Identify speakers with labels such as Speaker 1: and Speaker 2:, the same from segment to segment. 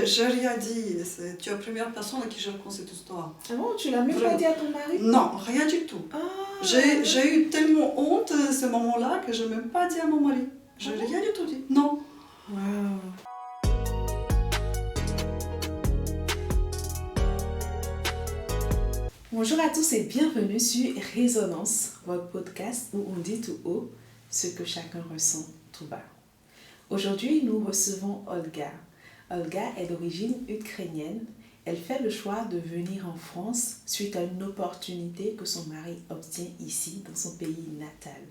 Speaker 1: j'ai rien dit. Tu es la première personne à qui je raconte cette histoire.
Speaker 2: Ah bon, tu l'as même
Speaker 1: Vraiment.
Speaker 2: pas dit à ton mari?
Speaker 1: Non, rien du tout.
Speaker 2: Ah.
Speaker 1: J'ai eu tellement honte ce moment-là que je n'ai même pas dit à mon mari. Je n'ai rien du tout dit. Non.
Speaker 2: Wow. Bonjour à tous et bienvenue sur Résonance, votre podcast où on dit tout haut ce que chacun ressent tout bas. Aujourd'hui, nous recevons Olga. Olga est d'origine ukrainienne. Elle fait le choix de venir en France suite à une opportunité que son mari obtient ici, dans son pays natal.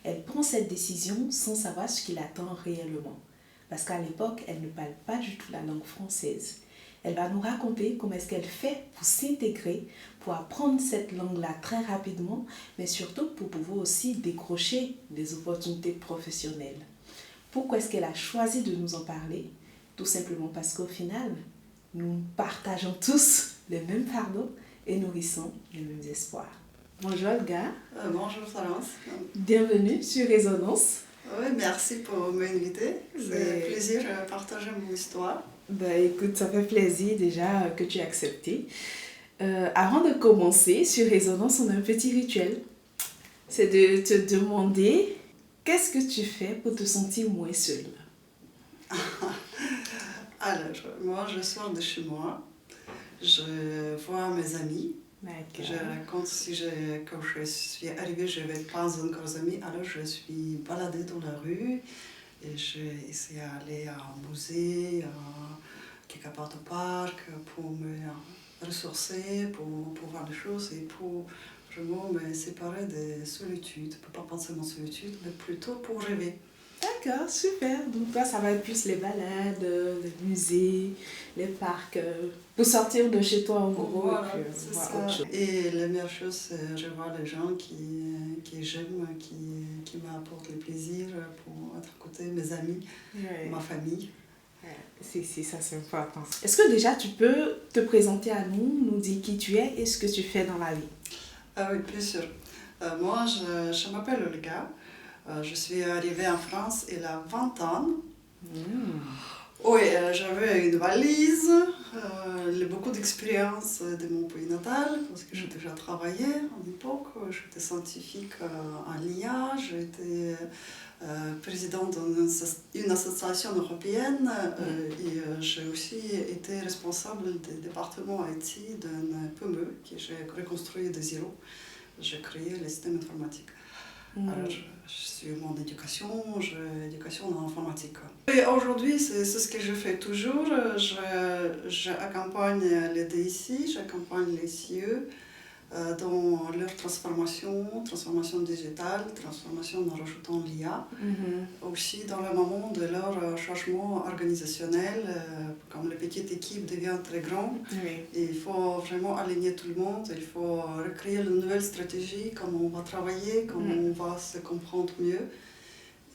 Speaker 2: Elle prend cette décision sans savoir ce qui l'attend réellement. Parce qu'à l'époque, elle ne parle pas du tout la langue française. Elle va nous raconter comment est-ce qu'elle fait pour s'intégrer, pour apprendre cette langue-là très rapidement, mais surtout pour pouvoir aussi décrocher des opportunités professionnelles. Pourquoi est-ce qu'elle a choisi de nous en parler? Tout simplement parce qu'au final, nous partageons tous les mêmes fardeaux et nourrissons les mêmes espoirs. Bonjour Olga.
Speaker 1: Bonjour Florence.
Speaker 2: Bienvenue sur Résonance.
Speaker 1: Oui, merci pour m'inviter. C'est un plaisir de partager mon histoire.
Speaker 2: Écoute, ça fait plaisir déjà que tu aies accepté. Avant de commencer, sur Résonance, on a un petit rituel. C'est de te demander qu'est-ce que tu fais pour te sentir moins seule.
Speaker 1: Alors, moi, je sors de chez moi. Je vois mes amis.
Speaker 2: D'accord.
Speaker 1: Je raconte quand je suis arrivée, je n'avais pas encore d'amis. Alors, je suis baladée dans la rue. Et j'ai essayé d'aller à un musée, à quelque part au parc, pour me ressourcer, pour voir des choses et pour vraiment me séparer des solitudes. Pour pas penser à mon solitude, mais plutôt pour rêver.
Speaker 2: D'accord, super. Donc toi, ça va être plus les balades, les musées, les parcs, pour sortir de chez toi en gros.
Speaker 1: Voilà,
Speaker 2: et puis,
Speaker 1: c'est
Speaker 2: voir
Speaker 1: ça.
Speaker 2: autre chose.
Speaker 1: Et la meilleure chose, c'est je vois les gens qui j'aime, qui m'apportent le plaisir pour être à côté, mes amis,
Speaker 2: Ouais.
Speaker 1: ma famille.
Speaker 2: Ouais, ça c'est important. Est-ce que déjà tu peux te présenter à nous dire qui tu es et ce que tu fais dans la vie?
Speaker 1: Ah oui, bien sûr. Moi, je m'appelle Olga. Je suis arrivée en France il y a 20 ans. Oui, j'avais une valise, beaucoup d'expérience de mon pays natal, parce que j'ai déjà travaillé à l'époque. J'étais scientifique en LIA, j'étais présidente d'une association européenne et j'ai aussi été responsable du département IT d'un PME que j'ai reconstruit de zéro. J'ai créé le système informatique. Alors, je suis mon éducation, éducation en informatique. Et aujourd'hui, c'est ce que je fais toujours. J'accompagne les DSI, j'accompagne les CIE dans leur transformation digitale, transformation en rajoutant l'IA. Aussi dans le moment de leur changement organisationnel, comme la petite équipe devient très grande, il faut vraiment aligner tout le monde, il faut recréer une nouvelle stratégie, comment on va travailler, comment on va se comprendre mieux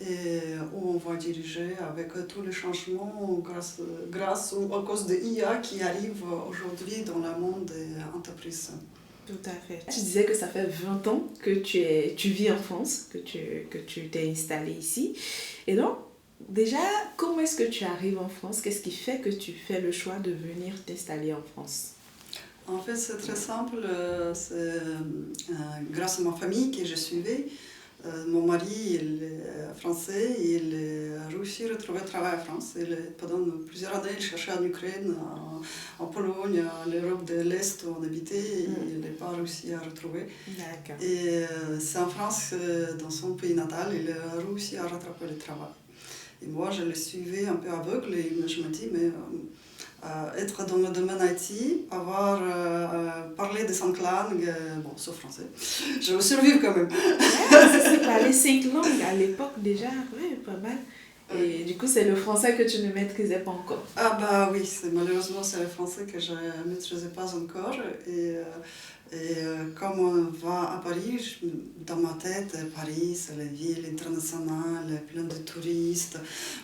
Speaker 1: et où on va diriger avec tous les changements grâce ou à cause de l'IA qui arrive aujourd'hui dans le monde des entreprises.
Speaker 2: Tout à fait. Tu disais que ça fait 20 ans que tu vis en France, que tu t'es installée ici. Et donc, déjà, comment est-ce que tu arrives en France? Qu'est-ce qui fait que tu fais le choix de venir t'installer en France?
Speaker 1: En fait, c'est très simple. C'est grâce à ma famille que je suivais. Mon mari il est français, il a réussi à retrouver travail en France. Pendant plusieurs années, il cherchait en Ukraine, en Pologne, en Europe de l'Est où on habitait, et il n'a pas réussi à retrouver.
Speaker 2: D'accord.
Speaker 1: Et c'est en France, dans son pays natal, il a réussi à rattraper le travail. Et moi, je le suivais un peu aveugle et je me dis, mais être dans le domaine IT, parler de 5 langues, sauf français, je vais survivre quand même.
Speaker 2: C'est parler 5 langues à l'époque déjà, ouais, pas mal. Et du coup, c'est le français que tu ne maîtrisais pas encore.
Speaker 1: Ah bah oui, malheureusement, c'est le français que je ne maîtrisais pas encore. Et comme on va à Paris, dans ma tête, Paris, c'est la ville internationale, plein de touristes,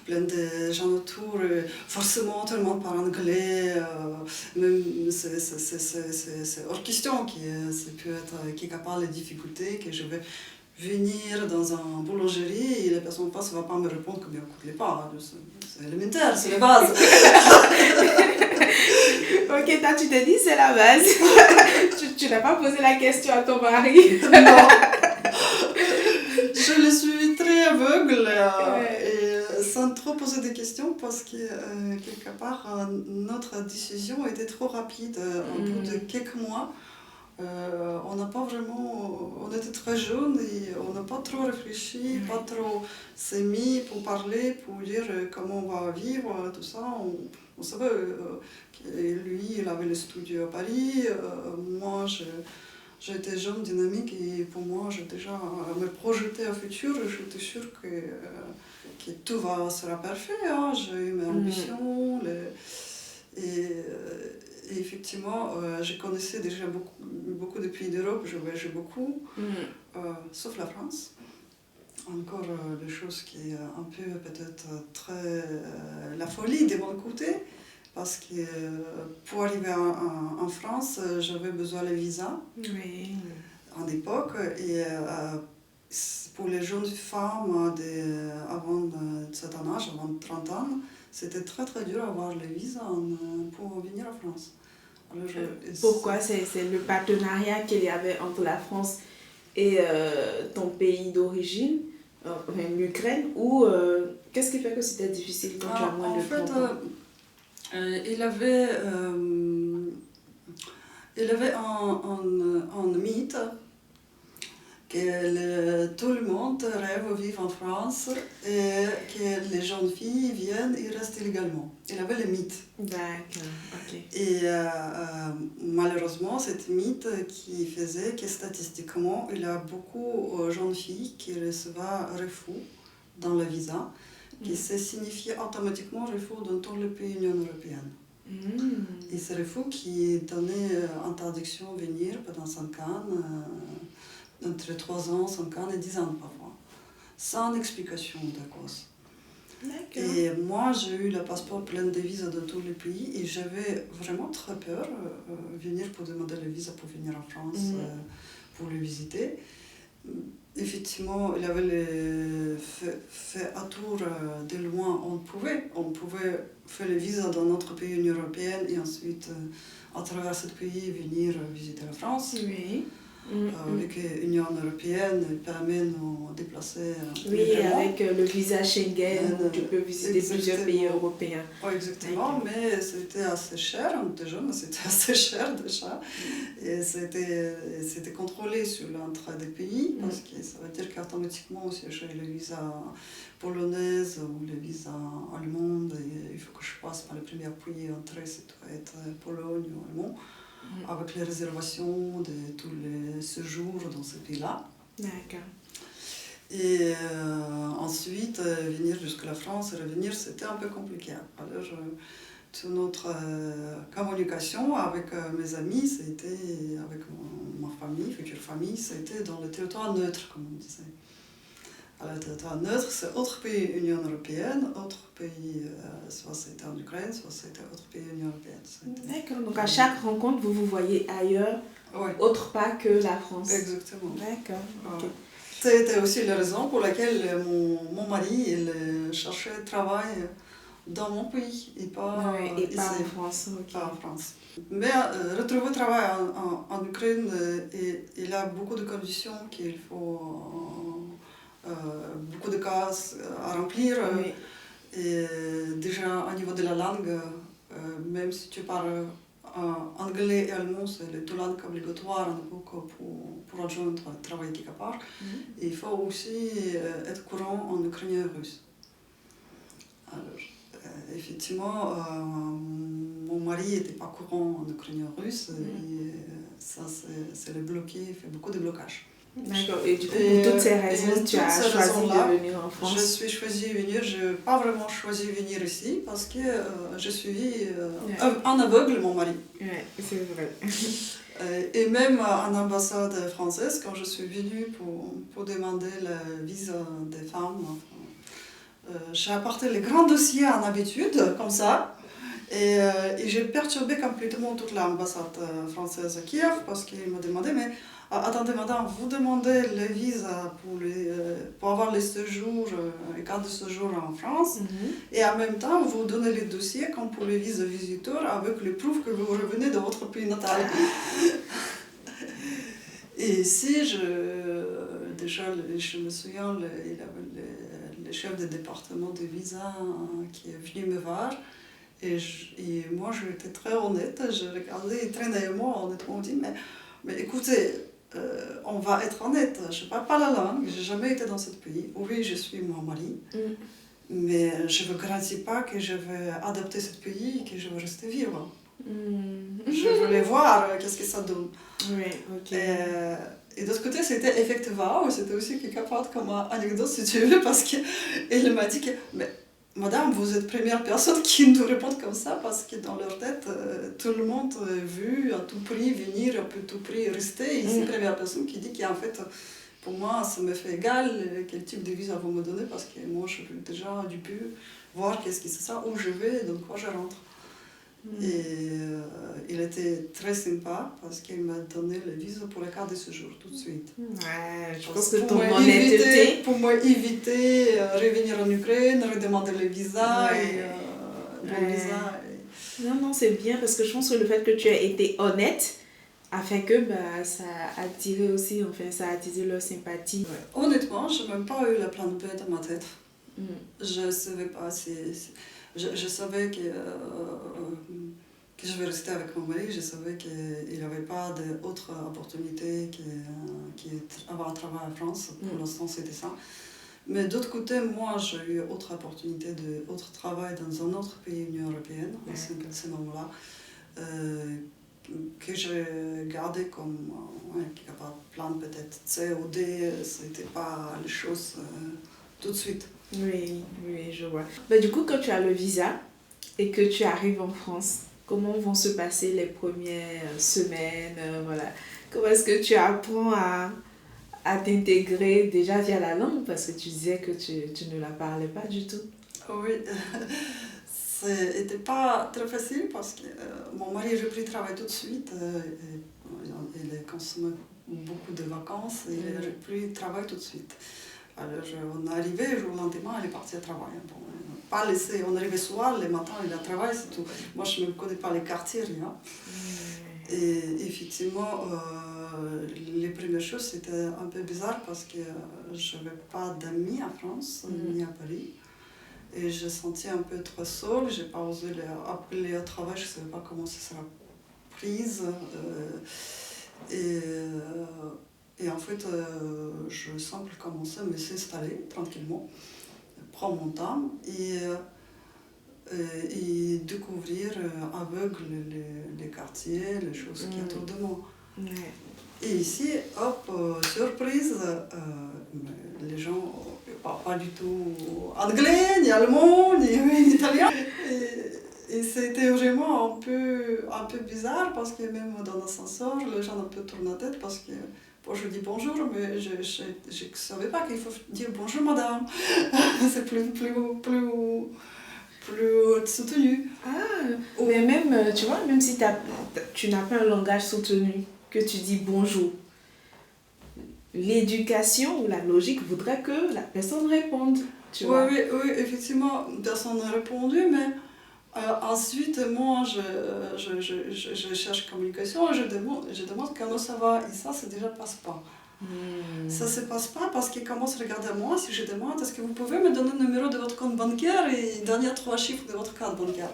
Speaker 1: plein de gens autour. Forcément, tout le monde parle anglais. Même c'est hors question que ça peut être quelque part les difficultés que je vais venir dans une boulangerie et la personne en face ne va pas me répondre que bien écoute les pas. C'est élémentaire, c'est la base.
Speaker 2: Toi, tu t'es dit, c'est la base. Tu n'as pas posé la question à ton mari.
Speaker 1: Non. Je le suis très aveugle et sans trop poser des questions parce que quelque part notre décision était trop rapide, au bout de quelques mois. On n'a pas vraiment, on était très jeunes et on n'a pas trop réfléchi, pas trop s'est mis pour parler, pour dire comment on va vivre, tout ça. On savait que lui, il avait le studio à Paris, moi j'étais jeune, dynamique et pour moi, j'ai déjà me projeté au futur, j'étais sûre que tout sera parfait. Hein. J'ai eu mes ambitions, et effectivement, je connaissais déjà beaucoup de pays d'Europe, je voyageais beaucoup, sauf la France. Encore des choses qui est un peu peut-être très la folie de mon côté, parce que pour arriver en France, j'avais besoin de visa en époque, et pour les jeunes femmes avant de cet âge, avant 30 ans, c'était très très dur d'avoir le visa pour venir en France. Alors,
Speaker 2: pourquoi? C'est le partenariat qu'il y avait entre la France et ton pays d'origine, l'Ukraine, ou qu'est-ce qui fait que c'était difficile quand tu as moins de 30 ans?
Speaker 1: Il avait un mythe que tout le monde rêve de vivre en France et que les jeunes filles viennent et restent illégalement. Il avait le mythe.
Speaker 2: D'accord, ok.
Speaker 1: Et malheureusement, cette mythe qui faisait que statistiquement, il y a beaucoup de jeunes filles qui recevaient refus dans le visa, qui se signifiait automatiquement refus dans tous les pays de l'Union européenne. Et ce refus qui donnait interdiction de venir pendant 5 ans, entre 3 ans, 5 ans et 10 ans parfois, sans explication de cause.
Speaker 2: D'accord.
Speaker 1: Et moi, j'ai eu le passeport plein de visas de tous les pays et j'avais vraiment très peur de venir pour demander le visa pour venir en France, pour le visiter. Effectivement, il avait fait un tour de loin, on pouvait faire le visa dans notre pays, l'Union européenne, et ensuite, à travers ce pays, venir visiter la France.
Speaker 2: Oui.
Speaker 1: Avec l'Union européenne, elle permet de nous déplacer.
Speaker 2: Oui, avec le visa Schengen, où tu peux visiter plusieurs pays européens.
Speaker 1: Oui, exactement, mais c'était assez cher, déjà, c'était assez cher déjà. Et c'était contrôlé sur l'entrée des pays, parce que ça veut dire qu'automatiquement, si j'ai le visa polonaise ou le visa allemand, il faut que je passe par le premier pays entrée, ça doit être Pologne ou allemand, avec les réservations de tous les séjours dans ce pays-là.
Speaker 2: D'accord.
Speaker 1: Et ensuite, venir jusqu'à la France et revenir, c'était un peu compliqué. Alors, toute notre communication avec mes amis, c'était avec ma famille, future famille, c'était dans le territoire neutre, comme on disait. Alors, le territoire neutre, c'est autre pays Union européenne, autre pays, soit c'était en Ukraine, soit c'était autre pays Union européenne.
Speaker 2: D'accord, donc à chaque rencontre, vous vous voyez ailleurs, autre part que la France.
Speaker 1: Exactement.
Speaker 2: D'accord, ok.
Speaker 1: C'était aussi la raison pour laquelle mon mari il cherchait travail dans mon pays et pas ici.
Speaker 2: Pas en France. Okay.
Speaker 1: Pas en France. Mais retrouver travail en Ukraine, il a beaucoup de conditions qu'il faut, beaucoup de cases à remplir. Et déjà au niveau de la langue, même si tu parles anglais et allemand, c'est les deux langues obligatoires pour rejoindre travailler quelque part. Et il faut aussi être courant en ukrainien et russe. Alors, effectivement, mon mari n'était pas courant en ukrainien et russe, et ça, c'est le bloqué, il fait beaucoup de blocages.
Speaker 2: D'accord, et du coup, pour toutes ces raisons, tu as choisi de venir en France?
Speaker 1: Je suis choisi de venir, je n'ai pas vraiment choisi de venir ici parce que je suis en aveugle, mon mari.
Speaker 2: Oui, c'est vrai.
Speaker 1: Et même en ambassade française, quand je suis venue pour demander le visa des femmes, j'ai apporté les grands dossiers en habitude, comme ça. Et j'ai perturbé complètement toute l'ambassade française à Kiev parce qu'ils m'ont demandé, mais attendez madame, vous demandez le visa pour avoir les séjours, les cartes de séjour en France, et en même temps vous donnez les dossiers comme pour les visas visiteurs avec les preuves que vous revenez de votre pays natal. Et ici, déjà, je me souviens, il y avait le chef de département de visa qui est venu me voir. Et moi, j'étais très honnête. Je regardais, il traînait avec moi, honnêtement, on dit, mais écoutez, on va être honnête, je ne parle pas la langue, je n'ai jamais été dans ce pays. Oui, je suis mon mari, mais je ne vous garantis pas que je vais adapter ce pays et que je vais rester vivre. Je voulais voir qu'est-ce que ça donne.
Speaker 2: Oui, ok.
Speaker 1: Et d'autre côté, c'était effectivement, c'était aussi quelque part comme anecdote si tu veux, parce qu'elle m'a dit que, mais madame, vous êtes la première personne qui nous répond comme ça, parce que dans leur tête, tout le monde veut à tout prix venir, à tout prix rester. Et c'est la première personne qui dit qu'en fait, pour moi, ça me fait égal quel type de visa vous me donnez, parce que moi, je veux déjà du peu voir qu'est-ce que c'est ça, où je vais, dans quoi je rentre. Et il était très sympa parce qu'il m'a donné le visa pour la carte de séjour tout de suite.
Speaker 2: Ouais, je pense que ton honnêteté...
Speaker 1: Pour moi éviter revenir en Ukraine, redemander le visa.
Speaker 2: Non, c'est bien parce que je pense que le fait que tu aies été honnête a fait que ça a attiré aussi, enfin ça a attisé leur sympathie.
Speaker 1: Ouais. Honnêtement, je n'ai même pas eu la plan B dans ma tête. Je ne savais pas si... Je savais que je vais rester avec mon mari, je savais qu'il n'y avait pas d'autres opportunités qu'avoir un travail en France. Pour l'instant, c'était ça. Mais d'autre côté, moi, j'ai eu autre opportunité d'autre travail dans un autre pays de l'Union européenne, à ce moment-là, que j'ai gardé comme plan peut-être C ou D, ce n'était pas les choses tout de suite.
Speaker 2: Oui, je vois. Du coup, quand tu as le visa et que tu arrives en France, comment vont se passer les premières semaines, voilà. Comment est-ce que tu apprends à t'intégrer déjà via la langue, parce que tu disais que tu ne la parlais pas du tout.
Speaker 1: Oui, c'était pas très facile parce que mon mari a repris le travail tout de suite. Il a consommé beaucoup de vacances et il a repris le travail tout de suite. Alors on est arrivé, le jour au lendemain, il est parti à travailler. Bon, pas laissé, on est arrivé soir, le matin il a travaillé, c'est tout. Moi je ne connais pas les quartiers, rien. Et effectivement, les premières choses c'était un peu bizarre parce que je n'avais pas d'amis en France, ni à Paris. Et je sentais un peu trop seule, je n'ai pas osé les appeler au travail, je ne savais pas comment ça sera prise. Et en fait, je semble commencer à me s'installer tranquillement, prendre mon temps et découvrir aveugle les quartiers, les choses qu'il y a autour de moi. Et ici, hop, surprise, les gens ne parlent pas du tout anglais, ni allemand, ni italien. Et c'était vraiment un peu bizarre parce que même dans l'ascenseur, les gens un peu tournent la tête parce que bon, je dis bonjour, mais je ne savais pas qu'il faut dire bonjour madame. C'est plus soutenu.
Speaker 2: Mais même, tu vois, même si tu n'as pas un langage soutenu, que tu dis bonjour, l'éducation ou la logique voudrait que la personne réponde. Tu vois.
Speaker 1: Oui, effectivement, personne n'a répondu, mais ensuite, moi, je cherche communication et je demande comment ça va. Et ça déjà passe pas. Ça ne se passe pas parce qu'ils commencent à regarder à moi si je demande est-ce que vous pouvez me donner le numéro de votre compte bancaire et les derniers 3 chiffres de votre carte bancaire.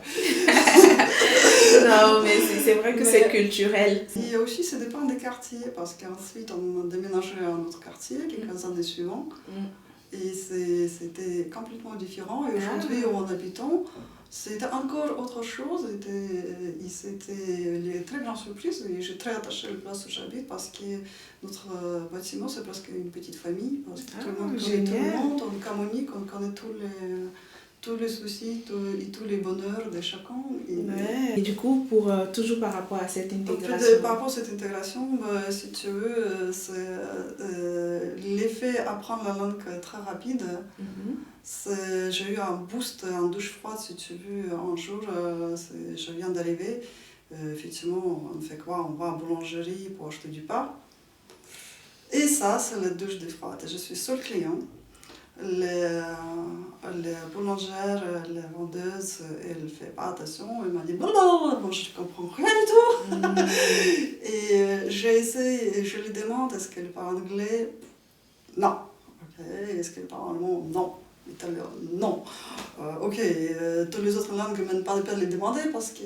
Speaker 2: Non, mais c'est vrai que c'est culturel.
Speaker 1: Et aussi, ça dépend des quartiers parce qu'ensuite, on a déménagé à un autre quartier quelques années suivantes. Et c'était complètement différent. Et aujourd'hui, où on habite, c'était encore autre chose. C'était une très grande surprise. Et j'ai très attaché à la place où j'habite parce que notre bâtiment, c'est presque une petite famille. Parce que tout le monde connaît tout le monde, on communique, on connaît tous les soucis et tous les bonheurs de chacun.
Speaker 2: Et du coup, toujours par rapport à cette intégration.
Speaker 1: Par rapport à cette intégration, si tu veux, c'est l'effet apprendre la langue très rapide. J'ai eu un boost en douche froide, si tu veux, un jour, je viens d'arriver. Effectivement, on fait quoi? On va en boulangerie pour acheter du pain. Et ça, c'est la douche des froides. Je suis seul client. Les boulangères, les vendeuses, elles ne font pas attention. Elle m'a dit blablabla, bon, je ne comprends rien du tout. Et j'ai essayé, et je lui demande est-ce qu'elle parle anglais? Non. Ok. Est-ce qu'elle parle allemand? Non. Italien? Non. Ok. Toutes les autres langues, même pas de peine de les demander parce que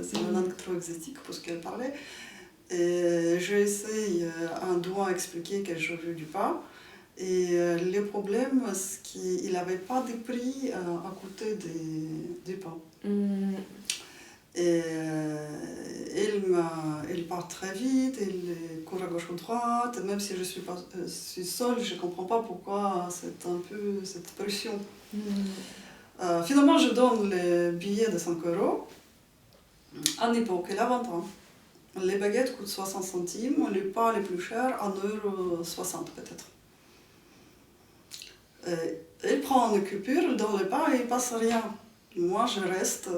Speaker 1: c'est une langue trop exotique pour ce qu'elle parlait. Et j'ai essayé un doigt expliquer que je veux du pain. Et le problème, c'est qu'il n'avait pas de prix à côté du pain. Et il part très vite, il court à gauche ou à droite. Même si je suis seule, je ne comprends pas pourquoi c'est un peu cette pression. Finalement, je donne le billet de 5 €. À l'époque, il a 20 ans. Les baguettes coûtent 60 centimes, les pains les plus chers, 1,60 € peut-être. Il prend une coupure dans le pain et il ne passe rien. Moi, je reste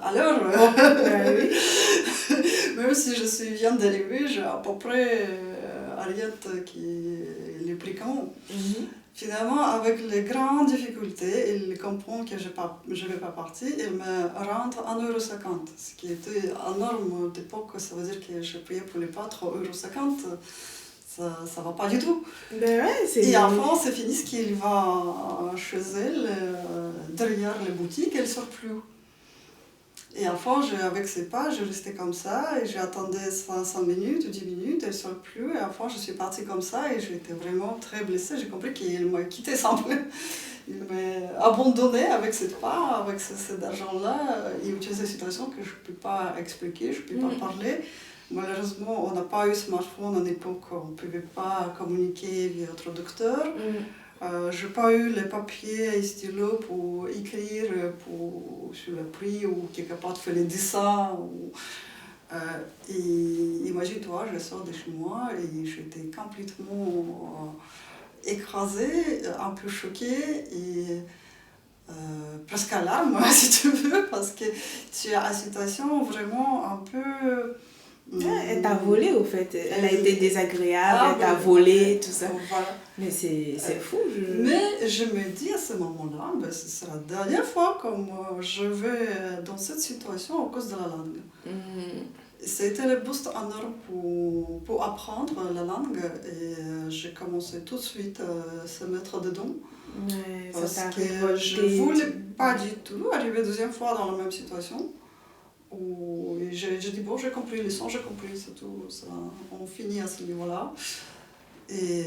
Speaker 1: à l'heure. Même si je suis bien d'arriver, j'ai à peu près Ariette qui est le prix commun. Finalement, avec les grandes difficultés, il comprend que je ne vais pas partir, il me rentre 1,50 €. Ce qui était énorme d'époque, ça veut dire que je payais pour les pains 3,50 €. Ça va pas du tout.
Speaker 2: Ben ouais,
Speaker 1: et enfin, c'est fini ce qu'il va chez elle, derrière les boutiques, elle ne sort plus. Et enfin, avec ses pas, je restais comme ça et j'attendais 5 minutes ou 10 minutes, elle ne sort plus. Et enfin, je suis partie comme ça et j'étais vraiment très blessée. J'ai compris qu'il m'a quitté sans plus. Il m'a abandonnée avec cette part, avec cet argent-là. Il utilisait des situations que je ne peux pas expliquer, je ne peux pas parler. Malheureusement, on n'a pas eu smartphone à l'époque, on ne pouvait pas communiquer via traducteur. Je n'ai pas eu les papiers et stylos pour écrire sur le prix ou quelque part faire les dessins. Et imagine-toi, je sors de chez moi et j'étais complètement écrasée, un peu choquée et presque à larmes, si tu veux, parce que tu as une situation vraiment un peu...
Speaker 2: Elle t'a volé au fait, elle a été désagréable, elle t'a volé, tout ça.
Speaker 1: Voilà.
Speaker 2: Mais c'est fou.
Speaker 1: Mais je me dis à ce moment-là, ce sera la dernière fois que je vais dans cette situation à cause de la langue. C'était le boost énorme pour apprendre la langue et j'ai commencé tout de suite à se mettre dedans.
Speaker 2: Ouais,
Speaker 1: parce que je ne voulais pas du tout arriver deuxième fois dans la même situation. Et j'ai dit, bon, j'ai compris les leçons, j'ai compris, c'est tout, ça, on finit à ce niveau-là. Et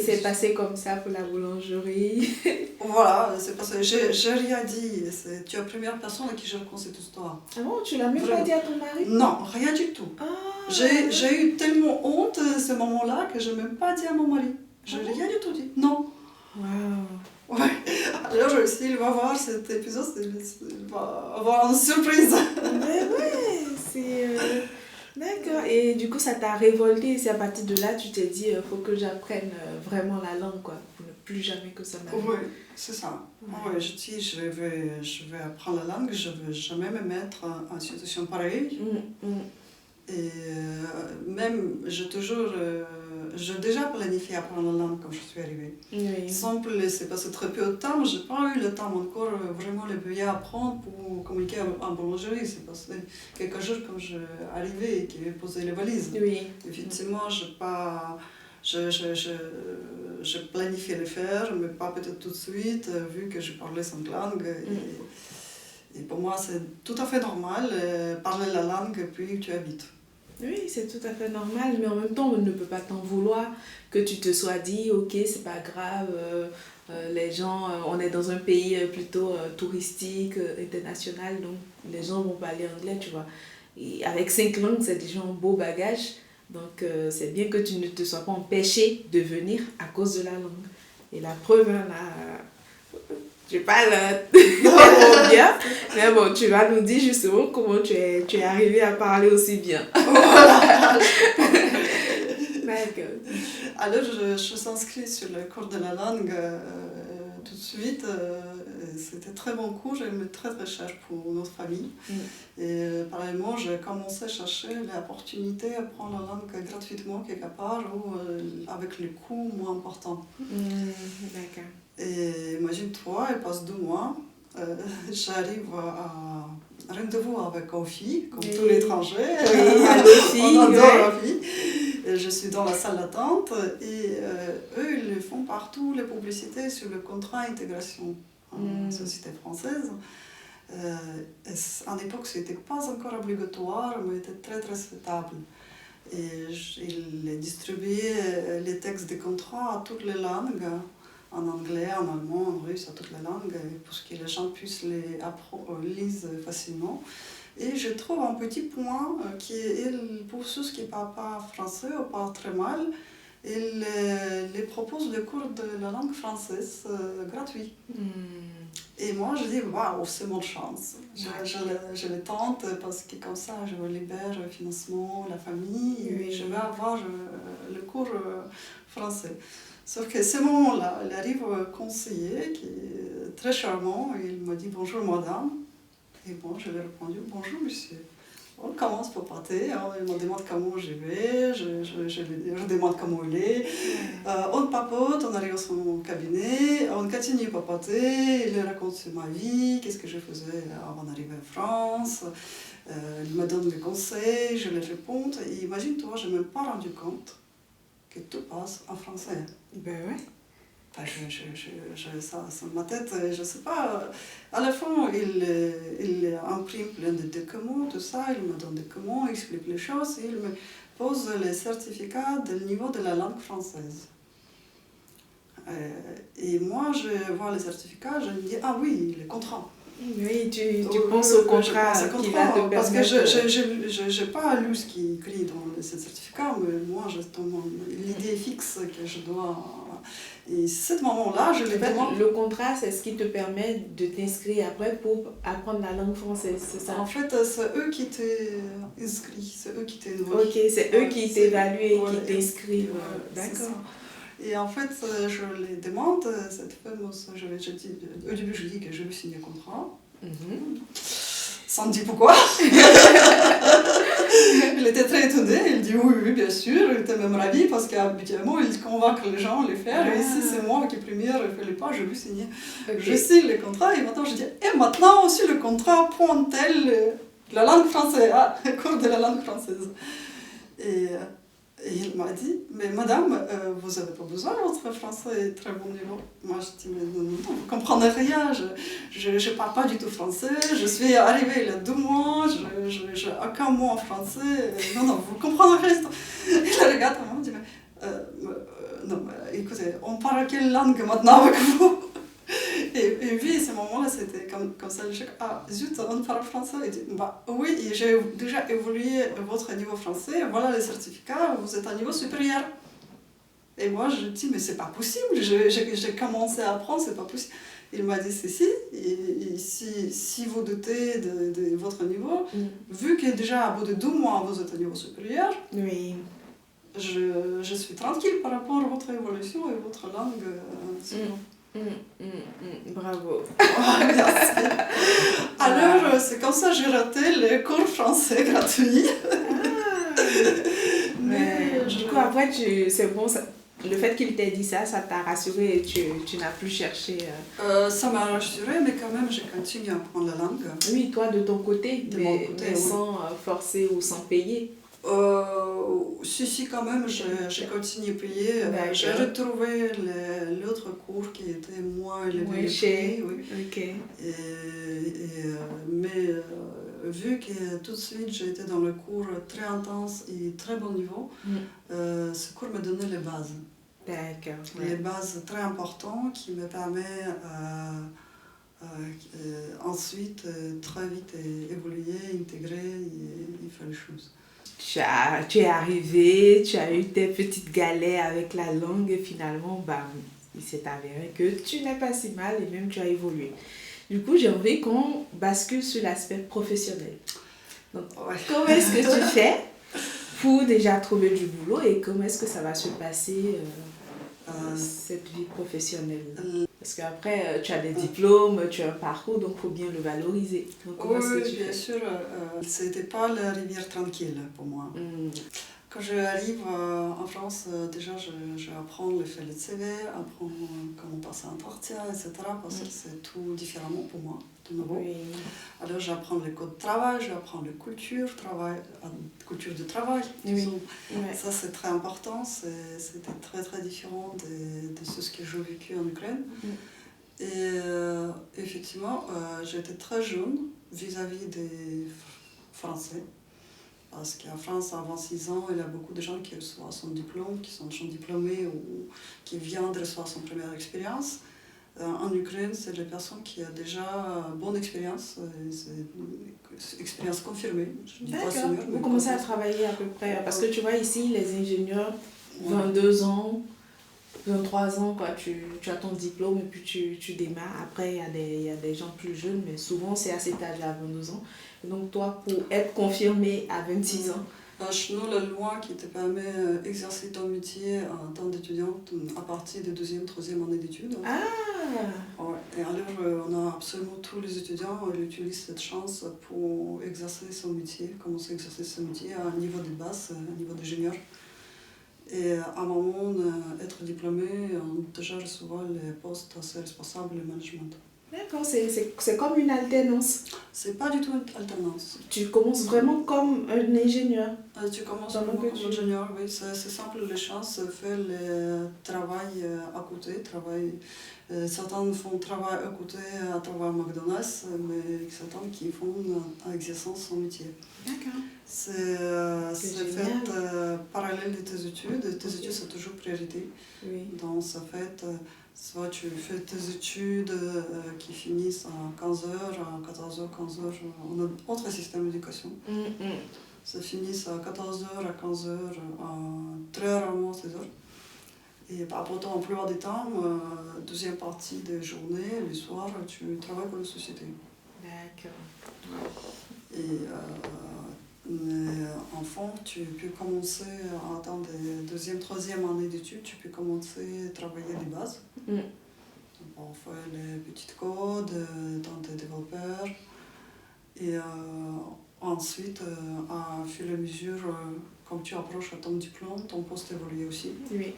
Speaker 2: c'est passé comme ça pour la boulangerie.
Speaker 1: Voilà, c'est passé. J'ai rien dit. Tu es la première personne à qui je raconte cette histoire.
Speaker 2: Ah bon, tu l'as même pas dit à ton mari?
Speaker 1: Non, rien du tout. J'ai eu tellement honte à ce moment-là que je n'ai même pas dit à mon mari. Je n'ai rien du tout dit. Non.
Speaker 2: Waouh.
Speaker 1: Ouais. Alors, s'il va voir cet épisode, il va avoir une surprise.
Speaker 2: Mais ouais, c'est... D'accord. Et du coup, ça t'a révolté. C'est à partir de là, tu t'es dit, il faut que j'apprenne vraiment la langue, quoi, pour ne plus jamais que ça m'arrive.
Speaker 1: Oui, c'est ça. Ouais, je dis, je vais apprendre la langue, je ne veux jamais me mettre en situation pareille. Et même, j'ai déjà planifié apprendre la langue quand je suis arrivée. Simple, c'est passé très peu de temps, je n'ai pas eu le temps encore vraiment le payer à apprendre pour communiquer en boulangerie. C'est passé quelques jours quand je suis arrivée et qu'il posé les valises. Effectivement, je planifiais le faire, mais pas peut-être tout de suite, vu que je parlais 5 langues. Et pour moi, c'est tout à fait normal parler la langue puis tu habites.
Speaker 2: Oui, c'est tout à fait normal, mais en même temps, on ne peut pas t'en vouloir que tu te sois dit, ok, c'est pas grave, les gens, on est dans un pays plutôt touristique, international, donc les gens vont parler anglais, tu vois. Et avec 5 langues, c'est déjà un beau bagage, donc c'est bien que tu ne te sois pas empêché de venir à cause de la langue. Et la preuve, là, je parle trop bien, mais bon, tu vas nous dire justement comment tu es arrivé à parler aussi bien. D'accord.
Speaker 1: Alors, je suis inscrite sur le cours de la langue tout de suite. C'était très bon cours, j'ai aimé très très cher pour notre famille. Et pareillement, j'ai commencé à chercher l'opportunité à apprendre la langue gratuitement quelque part ou avec les coûts moins importants.
Speaker 2: D'accord.
Speaker 1: Et imagine-toi, il passe 2 mois, j'arrive à rendez-vous avec Ophi, comme tous les étrangers.
Speaker 2: Oui, à l'Ophi,
Speaker 1: on adore
Speaker 2: ouais.
Speaker 1: Ophi. Je suis dans la salle d'attente et eux, ils font partout les publicités sur le contrat intégration en société française. À l'époque, ce n'était pas encore obligatoire, mais était très très souhaitable. Et ils distribuaient les textes des contrats à toutes les langues, en anglais, en allemand, en russe, à toutes les langues, pour que les gens puissent les lire facilement. Et je trouve un petit point qui est, pour ceux qui ne parlent pas français ou pas très mal, il les propose le cours de la langue française gratuit. Et moi, je dis, waouh, c'est mon chance. Je le tente parce que comme ça, je libère le financement, la famille, et je vais avoir le cours français. Sauf que ce moment-là, il arrive un conseiller qui est très charmant, et il me dit, bonjour madame. Et bon, je lui ai répondu, bonjour monsieur. On commence par parler, il me demande comment je vais, je demande comment il est. On papote, on arrive à son cabinet, on continue à papoter, il raconte sur ma vie, qu'est-ce que je faisais avant d'arriver en France. Il me donne des conseils, je les réponds. Et imagine-toi, je ne m'ai pas rendu compte que tout passe en français.
Speaker 2: Ben ouais.
Speaker 1: Enfin, ça dans ma tête, je ne sais pas. À la fin, il imprime plein de documents, tout ça, il me donne des documents, il explique les choses et il me pose les certificats du niveau de la langue française. Et moi, je vois les certificats, je me dis, ah oui, le contrat.
Speaker 2: Oui, tu penses au contrat qui va te permettre...
Speaker 1: Parce que je n'ai pas lu ce qui est écrit dans ces certificats, mais moi, l'idée fixe que je dois... Et à ce moment-là, je les demande...
Speaker 2: Le contrat, c'est ce qui te permet de t'inscrire après pour apprendre la langue française, c'est ça?
Speaker 1: En fait, c'est eux qui t'inscrivent, c'est eux qui t'évaluent.
Speaker 2: Ok, c'est eux qui t'évaluent et qui t'inscrivent. D'accord.
Speaker 1: Et en fait, je les demande, cette fameuse, au début je dis que je veux signer un contrat, sans dire pourquoi. Il était très étonné, il dit oui, bien sûr, il était même ravi parce qu'habituellement il convainc les gens de le faire, et ici c'est moi qui première fais le pas, je veux signer. Okay. Je signe le contrat et maintenant je dis, et maintenant aussi le contrat point-tel la langue française, cours de la langue française. Et il m'a dit, mais madame, vous n'avez pas besoin, votre français est très bon niveau. Moi, je dis, mais non, vous ne comprenez rien, je ne parle pas du tout français, je suis arrivée il y a 2 mois, je n'ai aucun mot en français, non, vous ne comprenez rien. Il regarde et me dit, non, écoutez, on parle quelle langue maintenant avec vous? Et oui, à ce moment-là, c'était comme ça, je dis, ah, zut, on parle français. Il dit, bah oui, j'ai déjà évolué votre niveau français, voilà les certificats, vous êtes à un niveau supérieur. Et moi, je dis, mais c'est pas possible, j'ai commencé à apprendre, c'est pas possible. Il m'a dit, si, et si vous doutez de votre niveau, vu que déjà, au bout de 2 mois, vous êtes à un niveau supérieur,
Speaker 2: oui.
Speaker 1: je suis tranquille par rapport à votre évolution et votre langue.
Speaker 2: Bravo.
Speaker 1: Oh, merci. Alors, c'est comme ça que j'ai raté les cours français gratuits.
Speaker 2: Mais du coup, après, c'est bon, le fait qu'il t'ait dit ça, ça t'a rassuré et tu n'as plus cherché.
Speaker 1: Ça m'a rassuré, mais quand même, j'ai continué à apprendre la langue.
Speaker 2: Oui, toi de ton côté, mais
Speaker 1: oui.
Speaker 2: sans forcer ou sans payer.
Speaker 1: Si, quand même, j'ai continué à payer. J'ai retrouvé l'autre cours qui était moins élevé.
Speaker 2: Oui. Okay.
Speaker 1: Mais vu que tout de suite j'ai été dans le cours très intense et très bon niveau, ce cours me donnait les bases.
Speaker 2: D'accord.
Speaker 1: Les bases très importantes qui me permettent ensuite très vite évoluer, intégrer et faire les choses.
Speaker 2: Tu es arrivé, tu as eu tes petites galères avec la langue et finalement, il s'est avéré que tu n'es pas si mal et même tu as évolué. Du coup, j'ai envie qu'on bascule sur l'aspect professionnel. Donc, comment est-ce que tu fais pour déjà trouver du boulot et comment est-ce que ça va se passer, cette vie professionnelle? Parce qu'après, tu as des diplômes, tu as un parcours, donc il faut bien le valoriser. Donc, comment est-ce que tu
Speaker 1: bien
Speaker 2: fais?
Speaker 1: sûr, c'était pas la rivière tranquille pour moi. Quand j'arrive en France, déjà je apprends le fait de CV, apprends comment passer un entretien, etc. Parce que c'est tout différemment pour moi, de nouveau.
Speaker 2: Oui.
Speaker 1: Alors j'apprends les codes de travail, j'apprends les cultures de travail.
Speaker 2: Oui. Ouais.
Speaker 1: Ça c'est très important, c'était très très différent de ce que j'ai vécu en Ukraine. Et effectivement, j'étais très jeune vis-à-vis des Français. Parce qu'en France, à 26 ans, il y a beaucoup de gens qui reçoivent son diplôme, qui sont déjà diplômés ou qui viennent de recevoir son première expérience. En Ukraine, c'est les personnes qui ont déjà bonne expérience, expérience confirmée.
Speaker 2: D'accord. Vous commencez à travailler à peu près. Parce que tu vois ici, les ingénieurs, 22 ans, 23 ans, quoi, tu as ton diplôme et puis tu démarres. Après, il y a des gens plus jeunes, mais souvent c'est à cet âge-là, 22 ans. Et donc toi, pour être confirmé à 26 ans.
Speaker 1: Chez nous, la loi qui te permet d'exercer ton métier en tant d'étudiante à partir de 2e, 3e année d'études.
Speaker 2: Ah.
Speaker 1: Et alors, on a absolument tous les étudiants, ils utilisent cette chance pour exercer son métier, commencer à exercer son métier à un niveau de base, à un niveau d'ingénieur. Et à un moment d'être diplômé, on déjà recevoir les postes assez responsables et management.
Speaker 2: D'accord, c'est comme une alternance.
Speaker 1: C'est pas du tout une alternance.
Speaker 2: Tu commences vraiment comme un ingénieur.
Speaker 1: Tu commences comme un ingénieur, oui. C'est simple, les chances faire le travail à côté. Certains font travail à côté à travers McDonald's, mais certains qui font en exerçant son métier.
Speaker 2: D'accord.
Speaker 1: C'est fait parallèle de tes études. Tes études, c'est toujours priorité.
Speaker 2: Oui.
Speaker 1: Donc, ça fait, soit tu fais tes études qui finissent à 15h, à 14h, 15h. On a un autre système d'éducation. Ça finit à 14h, à 15h, très rarement 16h. Et par rapport au emploi du temps, deuxième partie de journée, le soir, tu travailles pour la société.
Speaker 2: D'accord.
Speaker 1: Et enfant, tu peux commencer en temps de deuxième, troisième année d'études, tu peux commencer à travailler les bases. On fait les petites codes, dans des développeurs. Et ensuite, à fur et à mesure, comme tu approches ton diplôme, ton poste évolue aussi.
Speaker 2: Oui.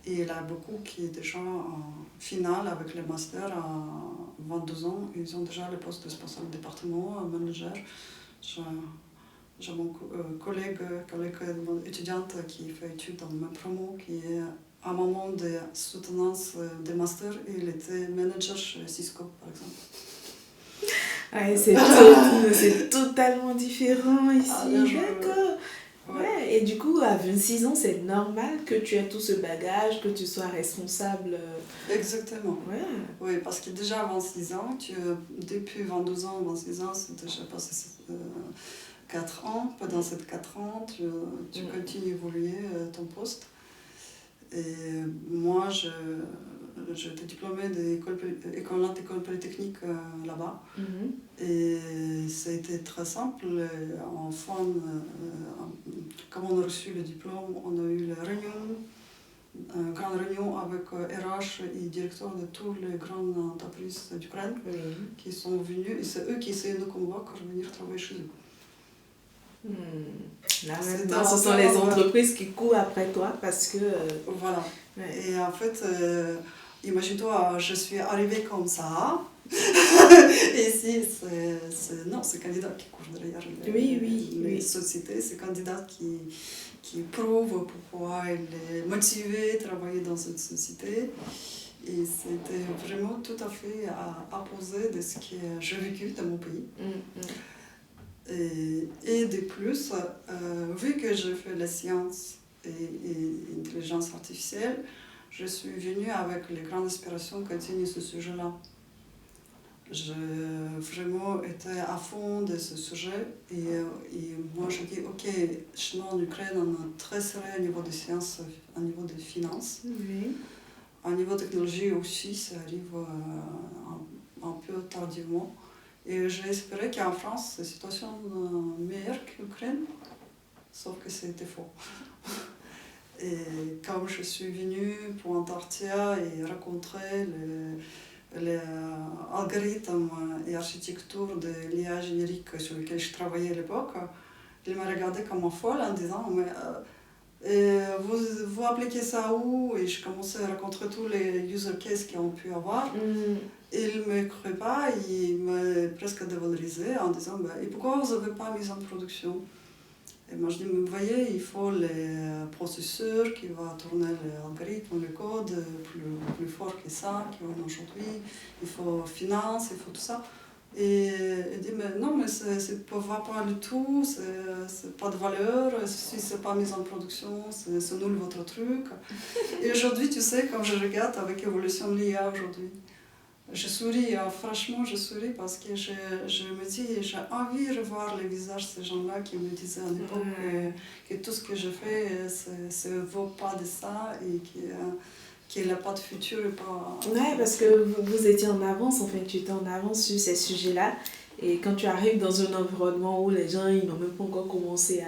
Speaker 1: Et il y a beaucoup qui est déjà en finale avec le master à 22 ans. Ils ont déjà le poste de responsable de département, manager. J'ai mon collègue étudiante qui fait études dans ma promo, qui est à un moment de soutenance de master, et il était manager chez Cisco, par exemple.
Speaker 2: Ouais, c'est totalement différent ici. D'accord. Ouais. Et du coup, à 26 ans, c'est normal que tu aies tout ce bagage, que tu sois responsable.
Speaker 1: Exactement.
Speaker 2: Ouais.
Speaker 1: Oui, parce que déjà à 26 ans, depuis 22 ans, 26 ans, c'est déjà passé 4 ans. Pendant ces 4 ans, tu continues à évoluer ton poste. Et moi, j'étais diplômée de l'école polytechnique là-bas. Et ça a été très simple. Enfin, quand on a reçu le diplôme, on a eu la réunion, une grande réunion avec RH et directeur de toutes les grandes entreprises d'Ukraine qui sont venus. Et c'est eux qui essayaient de nous convaincre de venir travailler chez eux.
Speaker 2: Là maintenant, ce sont les entreprises qui courent après toi parce que...
Speaker 1: Voilà. Ouais. Et en fait, imagine-toi, je suis arrivée comme ça. Et ici, c'est le candidat qui court derrière les sociétés. C'est le candidat qui prouve pourquoi il est motivé à travailler dans cette société. Et c'était vraiment tout à fait à opposé de ce que j'ai vécu dans mon pays. Et de plus, vu que je fais la science et l'intelligence artificielle, je suis venue avec les grandes aspirations qu'atteignent ce sujet-là. J'ai vraiment été à fond de ce sujet et moi je dis ok, chez nous en Ukraine on est très serré au niveau des sciences, au niveau des finances. Au niveau de technologie aussi, ça arrive un peu tardivement. Et j'ai espéré qu'en France, la situation est meilleure qu'en Ukraine, sauf que c'était faux. Et quand je suis venue pour Antarctica et rencontrer les algorithmes et architecture de l'IA générique sur lequel je travaillais à l'époque, il m'a regardé comme une folle en disant mais, vous appliquez ça où? Et je commençais à rencontrer tous les user cases qu'ils ont pu avoir. Il ne me croyait pas, il m'a presque dévalorisé en disant bah, et pourquoi vous n'avez pas mis en production? Et moi je dis mais vous voyez, il faut les processeurs qui vont tourner les algorithmes, le code plus fort que ça, qui ont aujourd'hui, il faut finance, il faut tout ça. Et il dit mais non mais c'est pas du tout, c'est pas de valeur, si c'est pas mis en production, c'est nul votre truc. Et aujourd'hui tu sais quand je regarde avec l'évolution de l'IA aujourd'hui, je souris, franchement je souris parce que je me dis j'ai envie de revoir les visages de ces gens-là qui me disaient à l'époque que tout ce que je fais ça ne vaut pas de ça et qu'il n'a pas de futur.
Speaker 2: Ouais, parce que vous étiez en avance, en fait, tu étais en avance sur ces sujets-là. Et quand tu arrives dans un environnement où les gens ils n'ont même pas encore commencé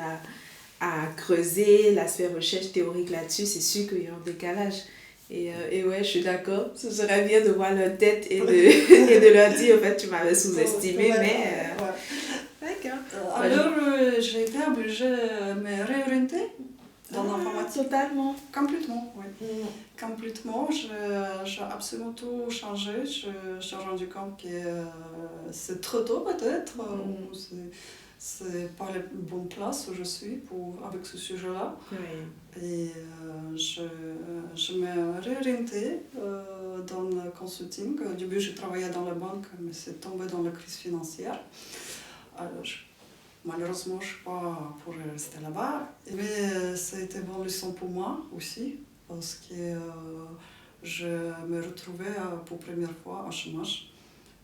Speaker 2: à creuser l'aspect recherche théorique là-dessus, c'est sûr qu'il y a un décalage. Et ouais, je suis d'accord. Ce serait bien de voir leur tête et de leur dire, en fait, tu m'avais sous-estimé, mais... D'accord.
Speaker 1: Alors, j'ai été obligée de me réorienter dans l'informatique.
Speaker 2: Totalement.
Speaker 1: Complètement, oui. Complètement. J'ai absolument tout changé. Je me suis rendu compte que c'est trop tôt, peut-être. Ou c'est pas la bonne place où je suis avec ce sujet-là.
Speaker 2: Oui.
Speaker 1: Et je me réorientée dans le consulting. Au début, je travaillais dans la banque, mais c'est tombé dans la crise financière. Alors, malheureusement, je ne suis pas pour rester là-bas. Mais ça a été une bonne leçon pour moi aussi, parce que je me retrouvais pour la première fois en chômage.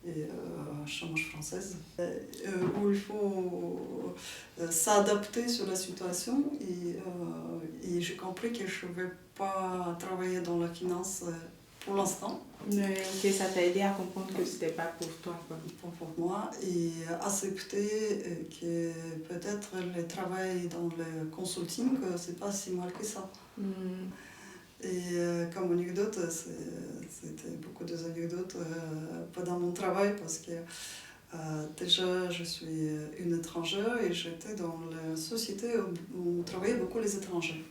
Speaker 1: Et chômage française, où il faut s'adapter sur la situation et j'ai compris que je ne vais pas travailler dans la finance pour l'instant.
Speaker 2: Ok, ça t'a aidé à comprendre que ce n'était pas pour toi.
Speaker 1: Pas pour moi et accepter que peut-être le travail dans le consulting, c'est pas si mal que ça. Et comme anecdote, c'était beaucoup d'anecdotes pendant mon travail parce que déjà je suis une étrangère et j'étais dans la société où on travaillait beaucoup les étrangers.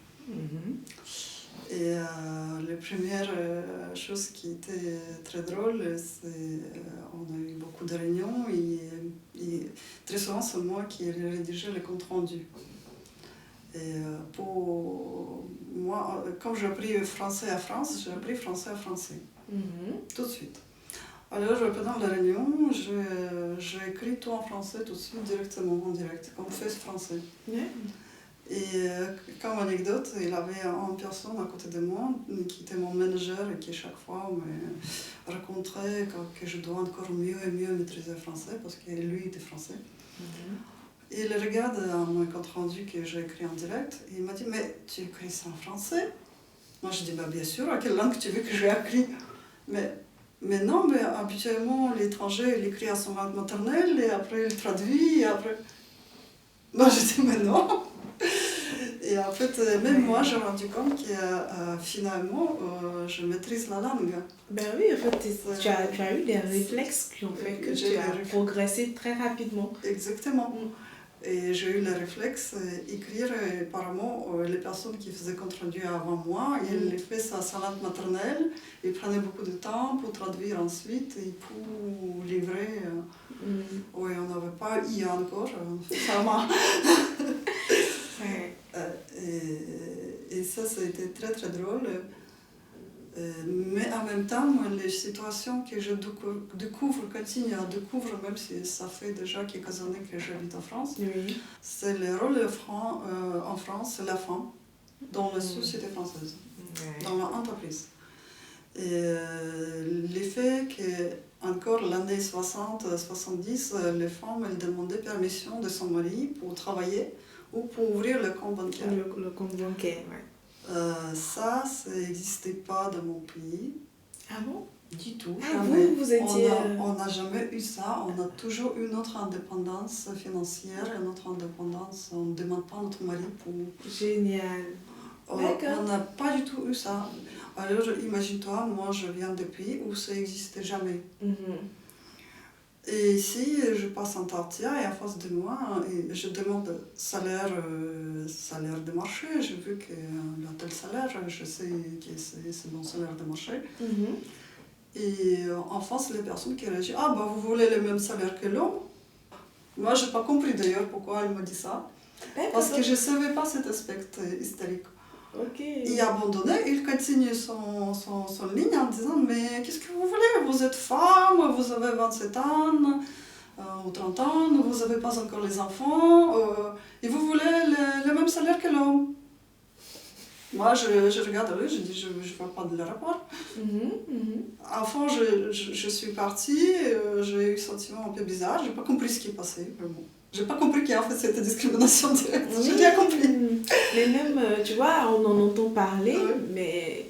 Speaker 1: Et la première chose qui était très drôle, c'est on a eu beaucoup de réunions et très souvent c'est moi qui rédigeais les comptes rendus. Et pour moi, quand j'ai appris français à France, j'ai appris français à français. Tout de suite. Alors pendant la réunion, j'ai écrit tout en français tout de suite, directement, en direct, comme fait français. Et comme anecdote, il y avait une personne à côté de moi qui était mon manager et qui chaque fois me racontait que je dois encore mieux et mieux maîtriser le français parce que lui était français. Et il regarde mon compte rendu que j'ai écrit en direct et il m'a dit « Mais tu écris ça en français ?» Moi je dis bah, « Bien sûr, à quelle langue tu veux que j'ai écrit ?» Mais non, mais habituellement l'étranger il écrit à son langue maternelle et après il traduit et après... Moi je dis « Mais non !» Et en fait, même moi, j'ai rendu compte que finalement, je maîtrise la langue.
Speaker 2: Ben oui, en fait, tu as eu des réflexes qui ont fait que tu as progressé très rapidement.
Speaker 1: Exactement. Et j'ai eu le réflexe d'écrire, apparemment, les personnes qui faisaient compte rendu avant moi, ils les faisaient à sa langue maternelle, ils prenaient beaucoup de temps pour traduire ensuite et pour livrer. Oui, on n'avait pas IA encore, vraiment. Et ça a été très très drôle. Mais en même temps, les situations que je continue à découvrir, même si ça fait déjà quelques années que j'habite en France, c'est le rôle en France, la femme, dans la société française, dans l'entreprise. Et l'effet que, encore l'année 60-70, les femmes elles demandaient permission de son mari pour travailler ou pour ouvrir le compte bancaire.
Speaker 2: Le compte bancaire, oui.
Speaker 1: Ça n'existait pas dans mon pays.
Speaker 2: Ah bon?
Speaker 1: Du tout.
Speaker 2: Ah,
Speaker 1: jamais.
Speaker 2: Vous étiez...
Speaker 1: On n'a jamais eu ça. On a toujours eu notre indépendance financière et notre indépendance. On ne demande pas à notre mari pour...
Speaker 2: Génial.
Speaker 1: On
Speaker 2: D'accord.
Speaker 1: n'a pas du tout eu ça. Alors, imagine-toi, moi, je viens d'un pays où ça n'existait jamais. Et ici, je passe en Tartia et en face de moi, et je demande salaire de marché. J'ai vu qu'il a tel salaire, je sais que c'est mon salaire de marché. Et en face, les personnes qui réagissent, ah bah vous voulez le même salaire que l'homme? Moi, je n'ai pas compris d'ailleurs pourquoi elle me dit ça. Parce que je ne savais pas cet aspect historique. Il a abandonné, il continue son ligne en disant mais qu'est-ce que vous voulez? Vous êtes femme, vous avez 27 ans ou 30 ans, vous n'avez pas encore les enfants et vous voulez le même salaire que l'homme. Moi, je regarde lui, je dis je ne vois pas de le rapport. Enfin, je suis partie, j'ai eu un sentiment un peu bizarre, je n'ai pas compris ce qui est passé. Je n'ai pas compris qu'il y a en fait cette discrimination directe. J'ai bien compris.
Speaker 2: Mais même, tu vois, on en entend parler, mais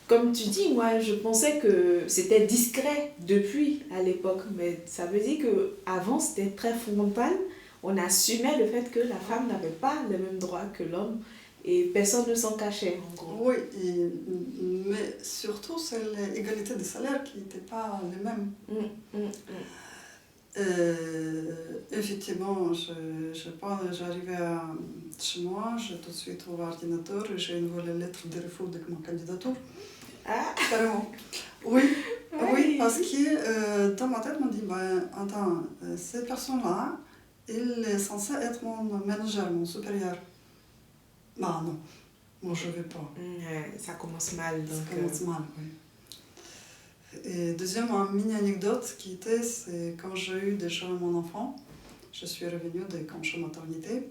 Speaker 2: comme tu dis, moi, je pensais que c'était discret depuis à l'époque. Mais ça veut dire qu'avant, c'était très frontal. On assumait le fait que la femme n'avait pas les mêmes droits que l'homme. Et personne ne s'en cachait, en gros.
Speaker 1: Oui, mais surtout, c'est l'égalité des salaires qui n'étaient pas les mêmes. Effectivement, j'arrivais chez moi, j'ai tout de suite ouvert l'ordinateur et j'ai envoyé la lettre de refus de ma candidature.
Speaker 2: Ah,
Speaker 1: carrément. Oui, parce que dans ma tête, on m'a dit, attends, cette personne-là, il est censé être mon manager, mon supérieur. Bah non, moi je ne vais pas.
Speaker 2: Ça commence mal. Donc,
Speaker 1: ça commence mal, oui. Et deuxième, une mini-anecdote qui était, c'est quand j'ai eu déjà mon enfant, je suis revenue des congés maternité.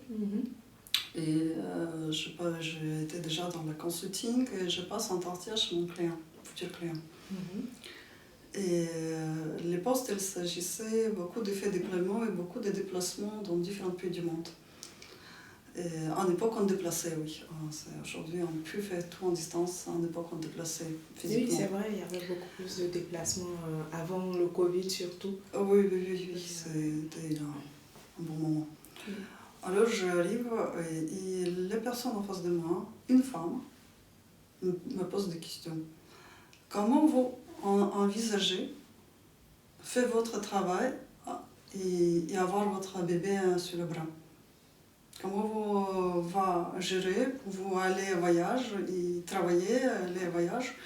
Speaker 1: Et j'étais déjà dans le consulting et je passe en Tartia chez mon futur client. Et les postes, il s'agissait beaucoup d'effets déploiement et beaucoup de déplacements dans différents pays du monde. Et en époque, on déplaçait, oui. Aujourd'hui, on ne peut plus faire tout en distance. En époque, on déplaçait physiquement.
Speaker 2: Oui, c'est vrai, il y avait beaucoup plus de déplacements avant le Covid surtout.
Speaker 1: Oui, c'était un bon moment. Alors j'arrive et les personnes en face de moi, une femme, me pose des questions. Comment vous envisagez faire votre travail et avoir votre bébé sur le bras? Comment vous va gérer pour vous aller en voyage et travailler, aller en voyage,